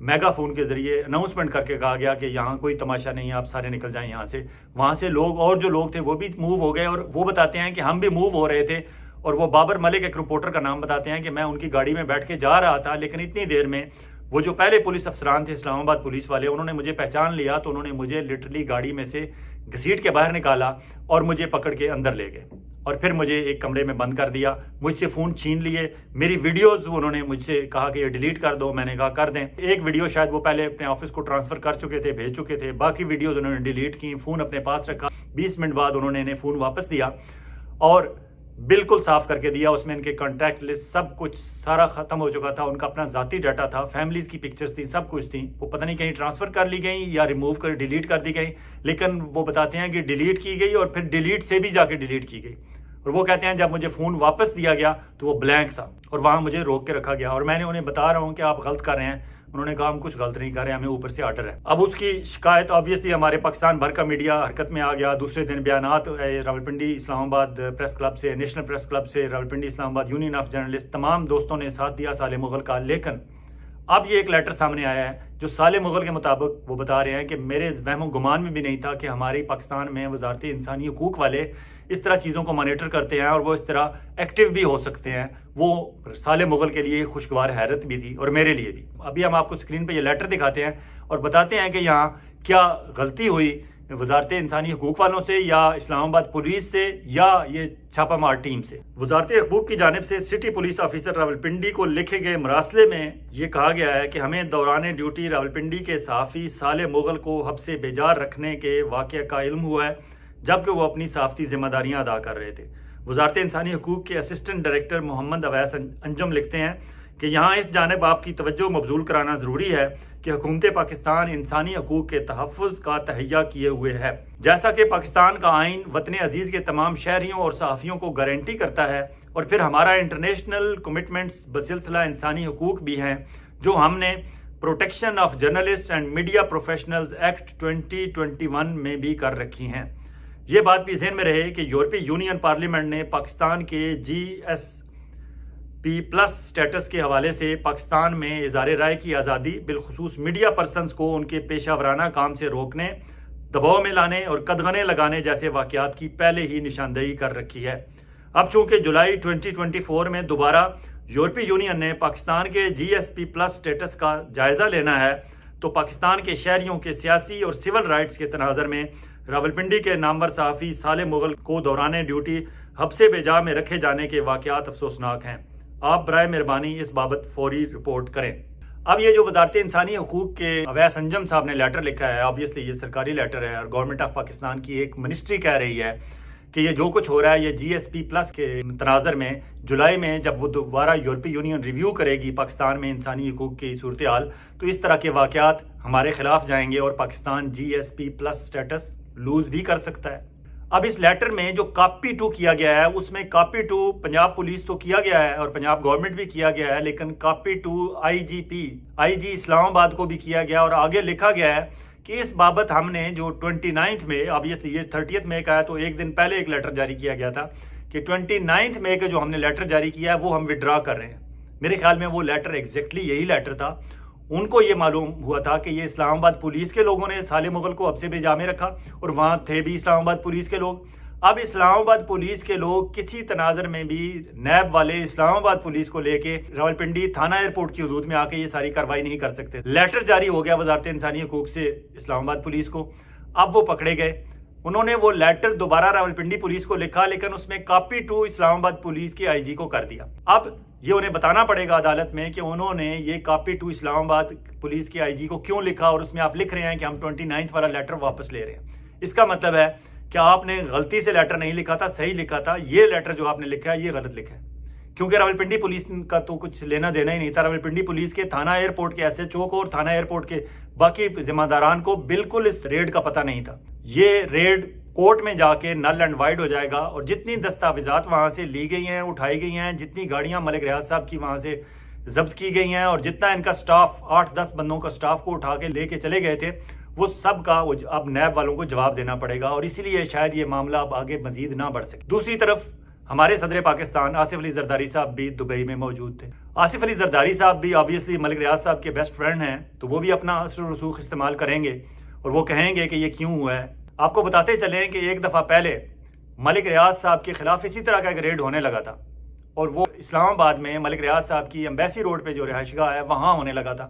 Mega phone کے ذریعے announcement کر کے کہا گیا کہ یہاں کوئی تماشا نہیں ہے، آپ سارے نکل جائیں یہاں سے. وہاں سے لوگ اور جو لوگ تھے وہ بھی موو ہو گئے، اور وہ بتاتے ہیں کہ ہم بھی موو ہو رہے تھے. اور وہ بابر ملک ایک رپورٹر کا نام بتاتے ہیں کہ میں ان کی گاڑی میں بیٹھ کے جا رہا تھا، لیکن اتنی دیر میں وہ جو پہلے پولیس افسران تھے اسلام آباد پولیس والے، انہوں نے مجھے پہچان لیا، تو انہوں نے مجھے لٹرلی گاڑی میں سے گھسیٹ کے باہر نکالا اور مجھے پکڑ کے اندر لے گئے، اور پھر مجھے ایک کمرے میں بند کر دیا. مجھ سے فون چھین لیے، میری ویڈیوز انہوں نے مجھ سے کہا کہ یہ ڈیلیٹ کر دو. میں نے کہا کر دیں. ایک ویڈیو شاید وہ پہلے اپنے آفس کو ٹرانسفر کر چکے تھے، بھیج چکے تھے، باقی ویڈیوز انہوں نے ڈیلیٹ کی. فون اپنے پاس رکھا. 20 منٹ بعد انہوں نے انہیں فون واپس دیا اور بالکل صاف کر کے دیا. اس میں ان کے کانٹیکٹ لسٹ سب کچھ سارا ختم ہو چکا تھا، ان کا اپنا ذاتی ڈاٹا تھا، فیملیز کی پکچرز تھیں، سب کچھ تھیں. وہ پتہ نہیں کہیں ٹرانسفر کر لی گئیں یا ریموو کر ڈیلیٹ کر دی گئیں، لیکن وہ بتاتے ہیں کہ ڈیلیٹ کی گئی اور پھر ڈیلیٹ سے بھی جا کے ڈیلیٹ کی گئی. اور وہ کہتے ہیں جب مجھے فون واپس دیا گیا تو وہ بلینک تھا اور وہاں مجھے روک کے رکھا گیا، اور میں نے انہیں بتا رہا ہوں کہ آپ غلط کر رہے ہیں. انہوں نے کہا ہم کچھ غلط نہیں کر رہے، ہمیں اوپر سے آرڈر ہے. اب اس کی شکایت آبویسلی ہمارے پاکستان بھر کا میڈیا حرکت میں آ گیا. دوسرے دن بیانات راولپنڈی اسلام آباد پریس کلب سے، نیشنل پریس کلب سے، راولپنڈی اسلام آباد یونین آف جرنلسٹ، تمام دوستوں نے ساتھ دیا صالح مغل کا. لیکن اب یہ ایک لیٹر سامنے آیا ہے جو صالح مغل کے مطابق وہ بتا رہے ہیں کہ میرے وہم و گمان میں بھی نہیں تھا کہ ہماری پاکستان میں وزارت انسانی حقوق والے اس طرح چیزوں کو مانیٹر کرتے ہیں اور وہ اس طرح ایکٹیو بھی ہو سکتے ہیں. وہ صالح مغل کے لیے خوشگوار حیرت بھی تھی اور میرے لیے بھی. ابھی ہم آپ کو اسکرین پہ یہ لیٹر دکھاتے ہیں اور بتاتے ہیں کہ یہاں کیا غلطی ہوئی وزارت انسانی حقوق والوں سے یا اسلام آباد پولیس سے یا یہ چھاپہ مار ٹیم سے. وزارت حقوق کی جانب سے سٹی پولیس آفیسر راولپنڈی کو لکھے گئے مراسلے میں یہ کہا گیا ہے کہ ہمیں دوران ڈیوٹی راولپنڈی کے صحافی صالح مغل کو حبس بیجار رکھنے کے واقعہ کا علم ہوا ہے جبکہ وہ اپنی صحافتی ذمہ داریاں ادا کر رہے تھے. وزارت انسانی حقوق کے اسسٹنٹ ڈائریکٹر محمد اویس انجم لکھتے ہیں کہ یہاں اس جانب آپ کی توجہ مبذول کرانا ضروری ہے کہ حکومت پاکستان انسانی حقوق کے تحفظ کا تہیہ کیے ہوئے ہے. جیسا کہ پاکستان کا آئین وطن عزیز کے تمام شہریوں اور صحافیوں کو گارنٹی کرتا ہے، اور پھر ہمارا انٹرنیشنل کمٹمنٹس بسلسلہ انسانی حقوق بھی ہیں جو ہم نے protection of journalist and media professionals act 2021 میں بھی کر رکھی ہیں. یہ بات بھی ذہن میں رہے کہ یورپی یونین پارلیمنٹ نے پاکستان کے GSP+ سٹیٹس کے حوالے سے پاکستان میں اظہار رائے کی آزادی بالخصوص میڈیا پرسنز کو ان کے پیشہ ورانہ کام سے روکنے، دباؤ میں لانے اور قدغنے لگانے جیسے واقعات کی پہلے ہی نشاندہی کر رکھی ہے. اب چونکہ جولائی 2024 میں دوبارہ یورپی یونین نے پاکستان کے GSP+ سٹیٹس کا جائزہ لینا ہے تو پاکستان کے شہریوں کے سیاسی اور سول رائٹس کے تناظر میں راولپنڈی کے نامور صحافی صالح مغل کو دوران ڈیوٹی حبس بیجا میں رکھے جانے کے واقعات افسوسناک ہیں. آپ برائے مہربانی اس بابت فوری رپورٹ کریں. اب یہ جو وزارت انسانی حقوق کے اویس انجم صاحب نے لیٹر لکھا ہے، آبویسلی یہ سرکاری لیٹر ہے اور گورنمنٹ آف پاکستان کی ایک منسٹری کہہ رہی ہے کہ یہ جو کچھ ہو رہا ہے یہ GSP+ کے تناظر میں جولائی میں جب وہ دوبارہ یورپی یونین ریویو کرے گی پاکستان میں انسانی حقوق کی صورتحال تو اس طرح کے واقعات ہمارے خلاف جائیں گے اور پاکستان GSP+ سٹیٹس لوز بھی کر سکتا ہے. اب اس لیٹر میں جو کاپی 2 کیا گیا ہے اس میں کاپی 2 پنجاب پولیس تو کیا گیا ہے اور پنجاب گورنمنٹ بھی کیا گیا ہے، لیکن کاپی 2 IG اسلام آباد کو بھی کیا گیا اور آگے لکھا گیا ہے کہ اس بابت ہم نے جو 29 میں آبویسلی یہ 30 مئی کا ہے تو ایک دن پہلے ایک لیٹر جاری کیا گیا تھا کہ 29 مئی کا جو ہم نے لیٹر جاری کیا ہے وہ ہم وڈرا کر رہے ہیں. میرے خیال میں وہ لیٹر ایگزیکٹلی یہی لیٹر تھا. ان کو یہ معلوم ہوا تھا کہ یہ اسلام آباد پولیس کے لوگوں نے صالح مغل کو حبس بیجا میں رکھا اور وہاں تھے بھی اسلام آباد پولیس کے لوگ. اب اسلام آباد پولیس کے لوگ کسی تناظر میں بھی نیب والے اسلام آباد پولیس کو لے کے راولپنڈی تھانہ ایئرپورٹ کی حدود میں آ کے یہ ساری کارروائی نہیں کر سکتے. لیٹر جاری ہو گیا وزارت انسانی حقوق سے اسلام آباد پولیس کو. اب وہ پکڑے گئے. انہوں نے وہ لیٹر دوبارہ راولپنڈی پولیس کو لکھا لیکن اس میں کاپی 2 اسلام آباد پولیس کی IG کو کر دیا. اب یہ انہیں بتانا پڑے گا عدالت میں کہ انہوں نے یہ کاپی 2 اسلام آباد پولیس کی IG کو کیوں لکھا اور اس میں آپ لکھ رہے ہیں کہ ہم 29 والا لیٹر واپس لے رہے ہیں. اس کا مطلب ہے کہ آپ نے غلطی سے لیٹر نہیں لکھا تھا، صحیح لکھا تھا. یہ لیٹر جو آپ نے لکھا ہے یہ غلط لکھا ہے کیونکہ راولپنڈی پولیس کا تو کچھ لینا دینا ہی نہیں تھا. راولپنڈی پولیس کے تھانہ ایئرپورٹ کے SHO کو اور تھانہ ایئرپورٹ کے باقی ذمہ داران کو بالکل اس ریڈ کا پتہ نہیں تھا. یہ ریڈ کورٹ میں جا کے نل اینڈ وائڈ ہو جائے گا اور جتنی دستاویزات وہاں سے لی گئی ہیں، اٹھائی گئی ہیں، جتنی گاڑیاں ملک ریاض صاحب کی وہاں سے ضبط کی گئی ہیں اور جتنا ان کا سٹاف 8-10 بندوں کا سٹاف کو اٹھا کے لے کے چلے گئے تھے وہ سب کا اب نیب والوں کو جواب دینا پڑے گا اور اسی لیے شاید یہ معاملہ اب آگے مزید نہ بڑھ سکے. دوسری طرف ہمارے صدر پاکستان آصف علی زرداری صاحب بھی دبئی میں موجود تھے۔ آصف علی زرداری صاحب بھی آبویسلی ملک ریاض صاحب کے بیسٹ فرینڈ ہیں، تو وہ بھی اپنا اثر و رسوخ استعمال کریں گے اور وہ کہیں گے کہ یہ کیوں ہوا ہے۔ آپ کو بتاتے چلیں کہ ایک دفعہ پہلے ملک ریاض صاحب کے خلاف اسی طرح کا ایک ریڈ ہونے لگا تھا، اور وہ اسلام آباد میں ملک ریاض صاحب کی ایمبیسی روڈ پہ جو رہائش گاہ ہے وہاں ہونے لگا تھا،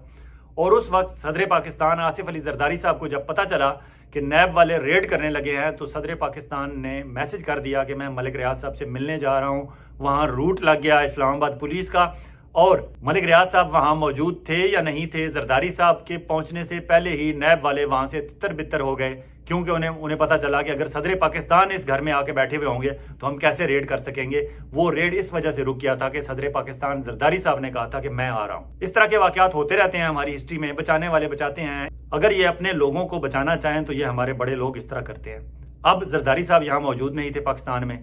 اور اس وقت صدر پاکستان آصف علی زرداری صاحب کو جب پتہ چلا کہ نیب والے ریڈ کرنے لگے ہیں تو صدر پاکستان نے میسج کر دیا کہ میں ملک ریاض صاحب سے ملنے جا رہا ہوں۔ وہاں روٹ لگ گیا اسلام آباد پولیس کا، اور ملک ریاض صاحب وہاں موجود تھے یا نہیں تھے، زرداری صاحب کے پہنچنے سے پہلے ہی نیب والے وہاں سے تتر بتر ہو گئے، کیونکہ انہیں پتہ چلا کہ اگر صدر پاکستان اس گھر میں آ کے بیٹھے ہوئے ہوں گے تو ہم کیسے ریڈ کر سکیں گے۔ وہ ریڈ اس وجہ سے رک گیا تھا کہ صدر پاکستان زرداری صاحب نے کہا تھا کہ میں آ رہا ہوں۔ اس طرح کے واقعات ہوتے رہتے ہیں ہماری ہسٹری میں، بچانے والے بچاتے ہیں۔ اگر یہ اپنے لوگوں کو بچانا چاہیں تو یہ ہمارے بڑے لوگ اس طرح کرتے ہیں۔ اب زرداری صاحب یہاں موجود نہیں تھے پاکستان میں،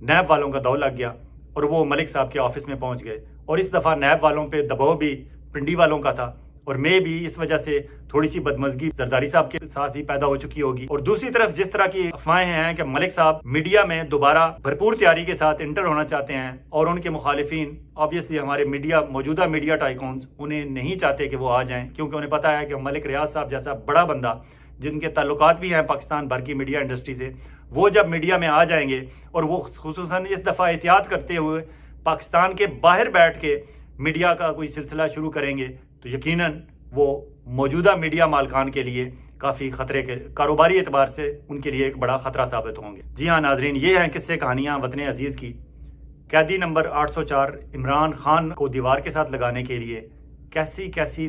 نیب والوں کا دور لگ گیا اور وہ ملک صاحب کے آفس میں پہنچ گئے، اور اس دفعہ نیب والوں پہ دباؤ بھی پنڈی والوں کا تھا، اور میں بھی اس وجہ سے تھوڑی سی بدمزگی زرداری صاحب کے ساتھ ہی پیدا ہو چکی ہوگی۔ اور دوسری طرف جس طرح کی افواہیں ہیں کہ ملک صاحب میڈیا میں دوبارہ بھرپور تیاری کے ساتھ انٹر ہونا چاہتے ہیں، اور ان کے مخالفین آبویسلی ہمارے موجودہ میڈیا ٹائکونز انہیں نہیں چاہتے کہ وہ آ جائیں، کیونکہ انہیں پتا ہے کہ ملک ریاض صاحب جیسا بڑا بندہ جن کے تعلقات بھی ہیں پاکستان بھر کی میڈیا انڈسٹری سے، وہ جب میڈیا میں آ جائیں گے، اور وہ خصوصاً اس دفعہ احتیاط کرتے ہوئے پاکستان کے باہر بیٹھ کے میڈیا کا کوئی سلسلہ شروع کریں گے، تو یقیناً وہ موجودہ میڈیا مالکان کے لیے کافی خطرے کے کاروباری اعتبار سے ان کے لیے ایک بڑا خطرہ ثابت ہوں گے۔ جی ہاں ناظرین، یہ ہیں قصے کہانیاں وطن عزیز کی۔ قیدی نمبر 804 عمران خان کو دیوار کے ساتھ لگانے کے لیے کیسی کیسی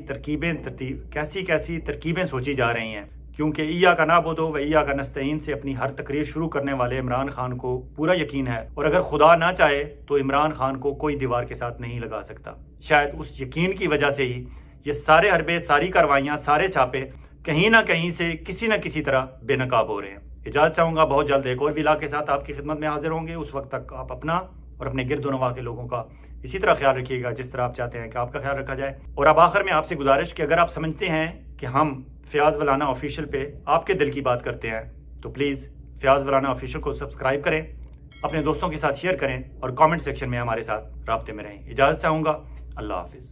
ترکیبیں سوچی جا رہی ہیں، کیونکہ ایاک نعبد و ایاک نستعین سے اپنی ہر تقریر شروع کرنے والے عمران خان کو پورا یقین ہے، اور اگر خدا نہ چاہے تو عمران خان کو کوئی دیوار کے ساتھ نہیں لگا سکتا۔ شاید اس یقین کی وجہ سے ہی یہ سارے حربے، ساری کاروائیاں، سارے چھاپے کہیں نہ کہیں سے کسی نہ کسی طرح بے نقاب ہو رہے ہیں۔ اجازت چاہوں گا، بہت جلد ایک اور ویلا کے ساتھ آپ کی خدمت میں حاضر ہوں گے۔ اس وقت تک آپ اپنا اور اپنے گرد و نواح کے لوگوں کا اسی طرح خیال رکھیے گا جس طرح آپ چاہتے ہیں کہ آپ کا خیال رکھا جائے۔ اور اب آخر میں آپ سے گزارش کہ اگر آپ سمجھتے ہیں کہ ہم فیاض ولانا آفیشیل پہ آپ کے دل کی بات کرتے ہیں تو پلیز فیاض ولانا آفیشیل کو سبسکرائب کریں، اپنے دوستوں کے ساتھ شیئر کریں، اور کامنٹ سیکشن میں ہمارے ساتھ رابطے میں رہیں۔ اجازت چاہوں گا، اللہ حافظ۔